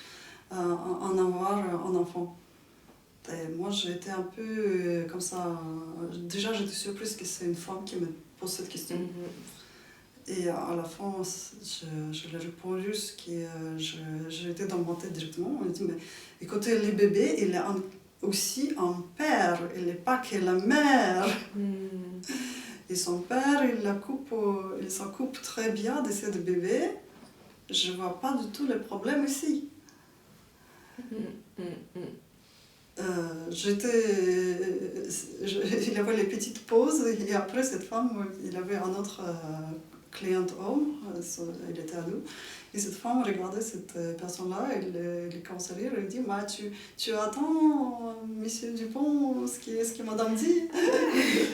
Speaker 1: en avoir un enfant? Et moi j'étais un peu comme ça, déjà j'étais surprise que c'est une femme qui me pose cette question. Et à la fin, je lui réponds juste que j'étais dans ma tête directement. On lui dit, mais écoutez, le bébé, il est aussi un père, il n'est pas que la mère. Et son père, il s'en coupe très bien de ce bébé. Je ne vois pas du tout le problème ici. Il avait les petites pauses et après cette femme, il avait un autre client homme, il était à nous. Et cette femme regardait cette personne-là, elle commence à lire, elle dit tu attends, monsieur Dupont, ce que madame dit.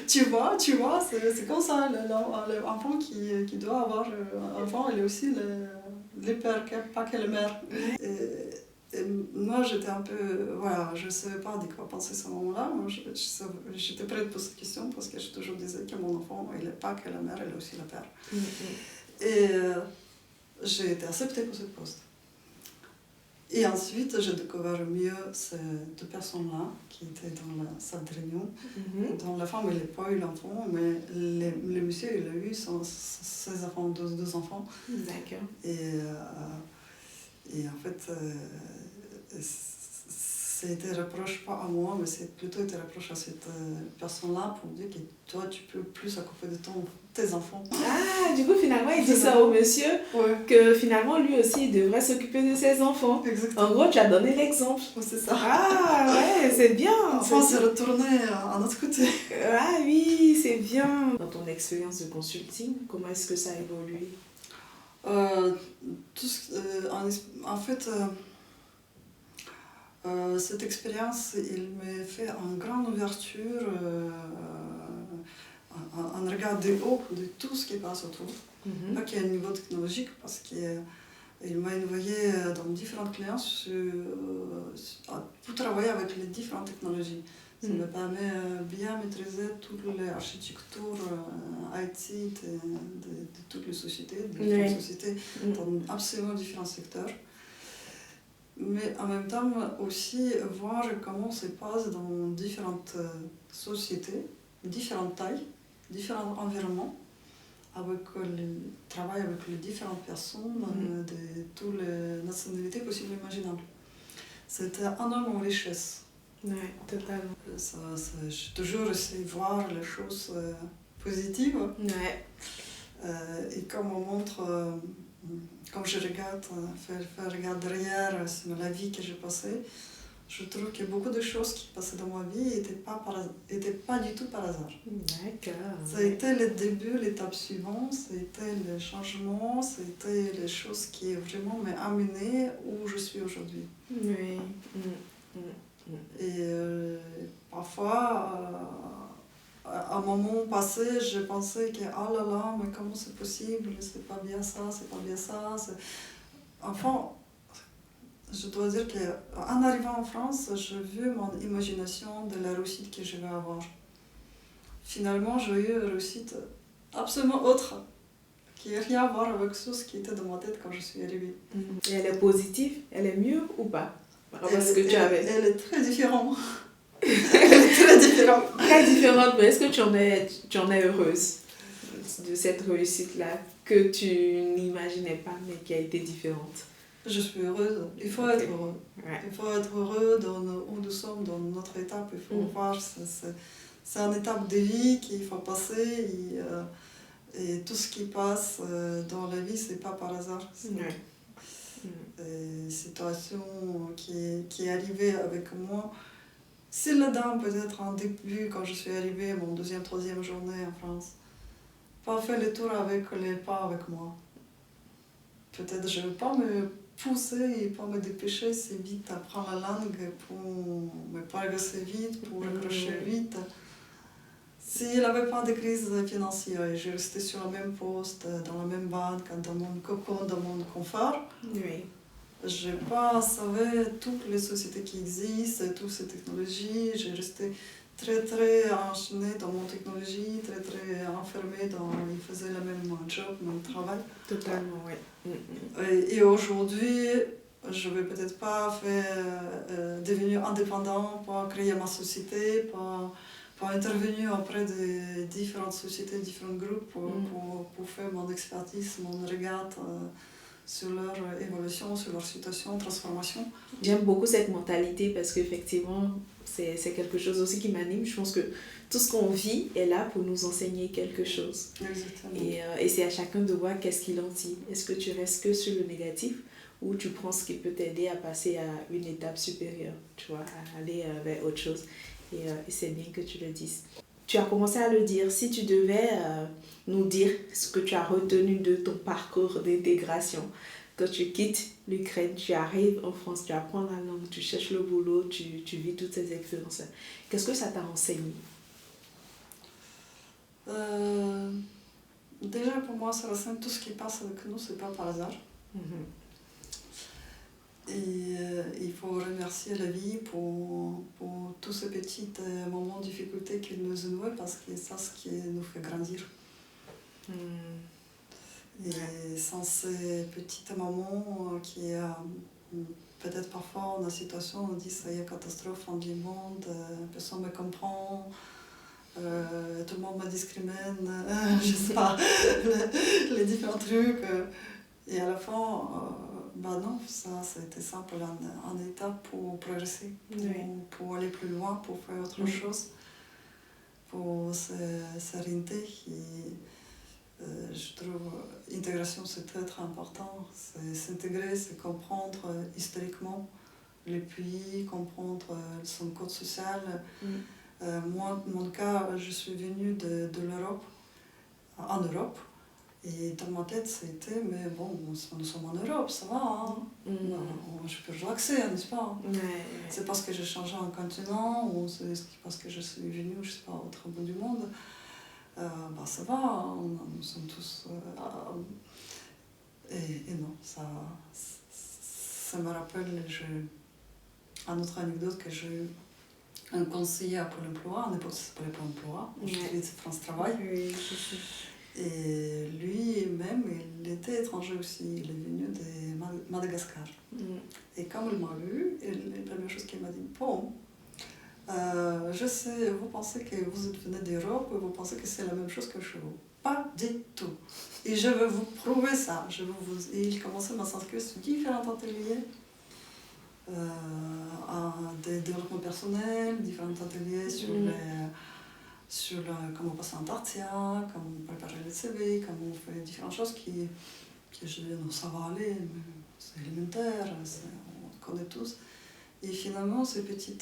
Speaker 1: tu vois, c'est comme ça, l'enfant qui doit avoir un enfant, il est aussi le père, pas que le mère. Et moi, j'étais un peu... Voilà, je ne savais pas de quoi penser à ce moment-là. Moi, j'étais prête pour cette question parce que je toujours disais que mon enfant, il n'est pas que la mère, il est aussi le père. Et j'ai été acceptée pour ce poste. Et ensuite, j'ai découvert mieux ces deux personnes-là qui étaient dans la salle de réunion. Dont la femme, elle n'a pas eu l'enfant, mais le monsieur, il a eu ses enfants, deux enfants.
Speaker 2: D'accord.
Speaker 1: Et en fait, c'était reproche pas à moi, mais c'est plutôt été reproche à cette personne-là pour dire que toi, tu peux plus s'occuper de tes enfants.
Speaker 2: Ah, du coup, finalement, il dit ça au monsieur, que finalement, lui aussi, il devrait s'occuper de ses enfants.
Speaker 1: Exactement.
Speaker 2: En gros, tu as donné l'exemple.
Speaker 1: C'est ça.
Speaker 2: Ah, ouais, c'est bien.
Speaker 1: Enfin, c'est retourné à notre côté.
Speaker 2: Ah oui, c'est bien. Dans ton expérience de consulting, comment est-ce que ça a évolué?
Speaker 1: En fait, cette expérience, il m'a fait une grande ouverture un regard de haut de tout ce qui passe autour. Pas qu'il y ait un niveau technologique, parce qu'il m'a envoyé dans différents clients pour travailler avec les différentes technologies. Ça me permet bien maîtriser toutes les architectures IT de toutes les sociétés, dans absolument différents secteurs. Mais en même temps aussi voir comment ça passe dans différentes sociétés, différentes tailles, différents environnements, avec le travail avec les différentes personnes de toutes les nationalités possibles et imaginables. C'était énormément richesse.
Speaker 2: Oui, totalement.
Speaker 1: J'ai toujours essayé de voir les choses positives.
Speaker 2: Ouais.
Speaker 1: Et comme on montre, quand je regarde, regarde derrière sur la vie que j'ai passée, je trouve que beaucoup de choses qui passaient dans ma vie n'étaient pas du tout par hasard.
Speaker 2: D'accord.
Speaker 1: Ça a été le début, l'étape suivante, ça a été le changement, ça a été les choses qui vraiment m'ont amené où je suis aujourd'hui.
Speaker 2: Oui.
Speaker 1: Et parfois, à un moment passé, je pensais que oh là là, mais comment c'est possible, c'est pas bien ça, c'est pas bien ça. Enfin, je dois dire qu'en arrivant en France, j'ai vu mon imagination de la réussite que je vais avoir. Finalement, j'ai eu une réussite absolument autre, qui n'a rien à voir avec ce qui était dans ma tête quand je suis arrivée.
Speaker 2: Et elle est positive? Elle est mieux ou pas? Parce que tu avais.
Speaker 1: Elle est très différente. Elle est très différente.
Speaker 2: Très différente, mais est-ce que tu en es heureuse de cette réussite-là que tu n'imaginais pas, mais qui a été différente?
Speaker 1: Je suis heureuse. Il faut être heureux.
Speaker 2: Ouais.
Speaker 1: Il faut être heureux où nous sommes dans notre étape. Il faut voir, c'est une étape de vie qu'il faut passer. Et tout ce qui passe dans la vie, c'est pas par hasard. Une situation qui est arrivée avec moi. C'est là-dedans, peut-être en début, quand je suis arrivée, mon deuxième, troisième journée en France. Pas fait le tour avec les pas avec moi. Peut-être je ne vais pas me pousser et pas me dépêcher si vite à apprendre la langue pour me progresser vite, pour accrocher vite. S'il n'y avait pas de crise financière et je restais sur le même poste, dans la même banque, dans mon cocon, dans mon confort, je n'ai pas savais toutes les sociétés qui existent, toutes ces technologies. J'ai resté très très enchaînée dans mon technologie, très très enfermée dans... Ils faisaient le même job, le même travail.
Speaker 2: Totalement, oui.
Speaker 1: Et aujourd'hui, je ne vais peut-être pas devenir indépendant, pas créer ma société, pas intervenir auprès de différentes sociétés, différents groupes pour faire mon expertise, mon regard sur leur évolution, sur leur situation, transformation.
Speaker 2: J'aime beaucoup cette mentalité parce qu'effectivement, c'est quelque chose aussi qui m'anime. Je pense que tout ce qu'on vit est là pour nous enseigner quelque chose.
Speaker 1: Exactement.
Speaker 2: Et c'est à chacun de voir qu'est-ce qu'il en tire. Est-ce que tu restes que sur le négatif ou tu prends ce qui peut t'aider à passer à une étape supérieure, tu vois, à aller vers autre chose. Et c'est bien que tu le dises. Tu as commencé à le dire. Si tu devais nous dire ce que tu as retenu de ton parcours d'intégration, quand tu quittes l'Ukraine, tu arrives en France, tu apprends la langue, tu cherches le boulot, tu vis toutes ces expériences-là. Qu'est-ce que ça t'a enseigné?
Speaker 1: Déjà, pour moi, ça ressemble tout ce qui passe avec nous, c'est pas par hasard. Et il faut remercier la vie pour tous ces petits moments de difficulté qu'il nous envoie parce que c'est ce qui nous fait grandir. Et sans ces petits moments qui peut-être parfois dans la situation on dit ça y est catastrophe en du monde, personne ne me comprend, tout le monde me discrimine, je sais pas, les différents trucs. Et à la fin, non, ça a été simple, en étape pour progresser, pour aller plus loin, pour faire autre chose, pour s'orienter. Je trouve l'intégration c'est très très important, c'est s'intégrer, c'est comprendre historiquement les pays, comprendre son code social. Moi, dans mon cas, je suis venue de l'Europe, en Europe. Et dans ma tête, c'était, mais bon, nous sommes en Europe, ça va, hein? Je peux relaxer, n'est-ce pas? C'est parce que j'ai changé un continent, ou c'est parce que je suis venue, je sais pas, à autre bout du monde. Ça va, nous sommes tous... et non, ça me rappelle une autre anecdote que j'ai eu un conseiller à Pôle emploi, à l'époque ça s'appelait Pôle emploi, aujourd'hui c'est France Travail.
Speaker 2: Oui,
Speaker 1: Et lui-même, il était étranger aussi, il est venu de Madagascar. Et comme il m'a vu, la première chose qu'il m'a dit, bon, je sais, vous pensez que vous êtes venu d'Europe, vous pensez que c'est la même chose que chez vous. Pas du tout. Et je vais vous prouver ça. Et il commençait à s'inscrire sur différents ateliers, des développements personnels, différents ateliers sur comment passer un entretien, comment préparer le CV, comment faire différentes choses que je dis non, ça va aller, mais c'est élémentaire, on connaît tous. Et finalement, ces petits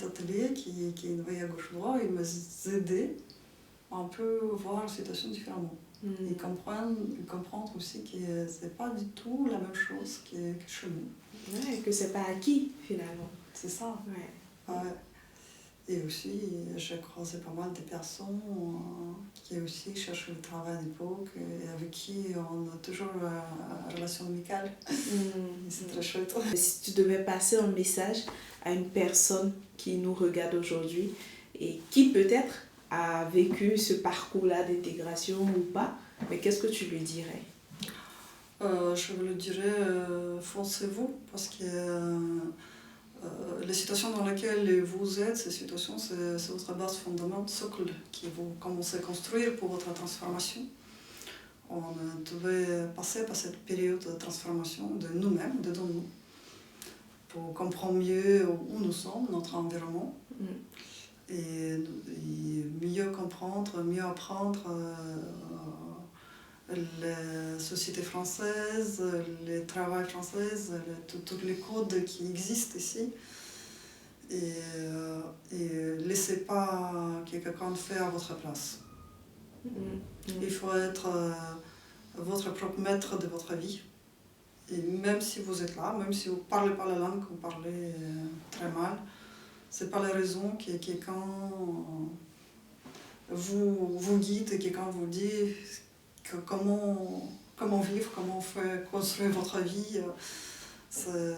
Speaker 1: ateliers qui étaient à gauche-droite, ils m'ont aidé à un peu voir la situation différemment. Et comprendre aussi que c'est pas du tout la même chose que chez nous.
Speaker 2: Ouais, que c'est pas acquis finalement.
Speaker 1: C'est ça.
Speaker 2: Ouais.
Speaker 1: Ouais. Et aussi, j'ai croisé pas mal de personnes qui aussi cherchaient le travail à l'époque et avec qui on a toujours une relation amicale. C'est très chouette.
Speaker 2: Si tu devais passer un message à une personne qui nous regarde aujourd'hui et qui peut-être a vécu ce parcours-là d'intégration ou pas, mais qu'est-ce que tu lui dirais?
Speaker 1: Je lui dirais, foncez-vous, parce que la situation dans laquelle vous êtes, cette situation, c'est votre base fondamentale, socle, qui vous commencez à construire pour votre transformation. On devait passer par cette période de transformation de nous-mêmes, dedans nous, pour comprendre mieux où nous sommes, notre environnement, et mieux comprendre, mieux apprendre les sociétés françaises, les travails français, tous les codes qui existent ici. Et laissez pas que quelqu'un fasse à votre place. Il faut être votre propre maître de votre vie. Et même si vous êtes là, même si vous ne parlez pas la langue, vous parlez très mal, ce n'est pas la raison que quelqu'un vous guide et quelqu'un vous dit comment vivre, comment faire construire votre vie. C'est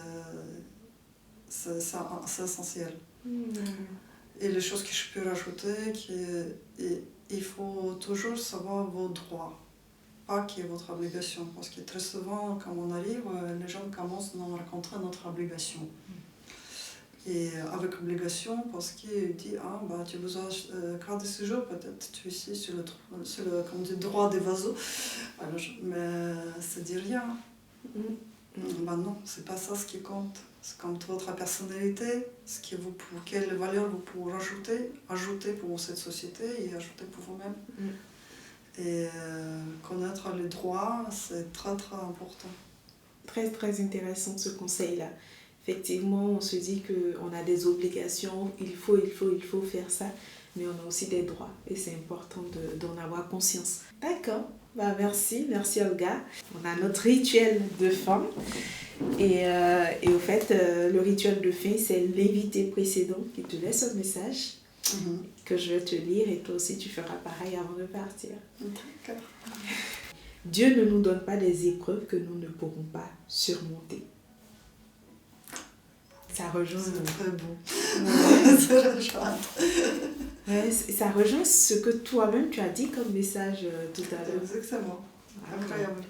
Speaker 1: essentiel. Et les choses que je peux rajouter, il faut toujours savoir vos droits, pas qu'il y ait votre obligation. Parce que très souvent, quand on arrive, les gens commencent à nous raconter notre obligation. Et avec obligation, parce qu'il dit tu as besoin de carte de séjour, peut-être tu es ici sur le droit des oiseaux. Mais ça ne dit rien. Non, c'est pas ça ce qui compte. C'est comme votre personnalité, quelle valeur vous pouvez ajouter pour cette société et ajouter pour vous-même. Et connaître les droits, c'est très très important.
Speaker 2: Très très intéressant ce conseil-là. Effectivement, on se dit qu'on a des obligations, il faut faire ça, mais on a aussi des droits et c'est important d'en avoir conscience. D'accord, merci Olga. On a notre rituel de fin et au fait, le rituel de fin, c'est l'invité précédent qui te laisse un message que je vais te lire et toi aussi tu feras pareil avant de partir.
Speaker 1: D'accord.
Speaker 2: Dieu ne nous donne pas des épreuves que nous ne pourrons pas surmonter. Ça rejoint...
Speaker 1: C'est très beau.
Speaker 2: Ça rejoint. Ouais, ça rejoint ce que toi-même tu as dit comme message tout à l'heure.
Speaker 1: Exactement. Incroyable.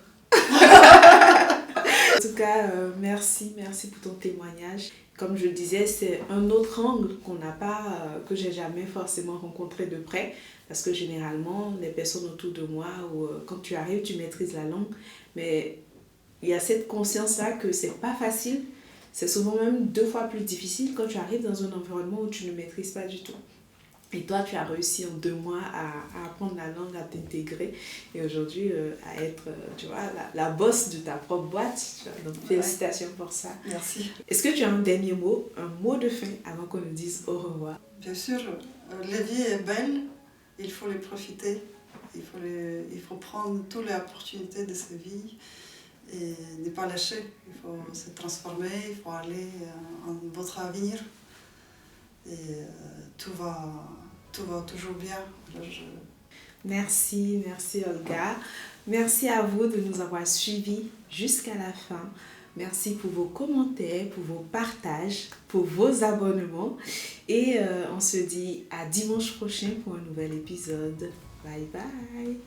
Speaker 2: En tout cas, merci pour ton témoignage. Comme je le disais, c'est un autre angle que j'ai jamais forcément rencontré de près. Parce que généralement, les personnes autour de moi, quand tu arrives, tu maîtrises la langue. Mais il y a cette conscience-là que c'est pas facile. C'est souvent même 2 fois plus difficile quand tu arrives dans un environnement où tu ne maîtrises pas du tout. Et toi, tu as réussi en 2 mois à apprendre la langue, à t'intégrer et aujourd'hui à être, tu vois, la boss de ta propre boîte. Donc, félicitations pour ça.
Speaker 1: Merci.
Speaker 2: Est-ce que tu as un dernier mot, un mot de fin avant qu'on nous dise au revoir?
Speaker 1: Bien sûr, la vie est belle, il faut les profiter, il faut prendre toutes les opportunités de sa vie et ne pas lâcher. Il faut se transformer, il faut aller en votre avenir. Et tout va toujours bien.
Speaker 2: Merci Olga. Merci à vous de nous avoir suivis jusqu'à la fin. Merci pour vos commentaires, pour vos partages, pour vos abonnements. Et on se dit à dimanche prochain pour un nouvel épisode. Bye bye.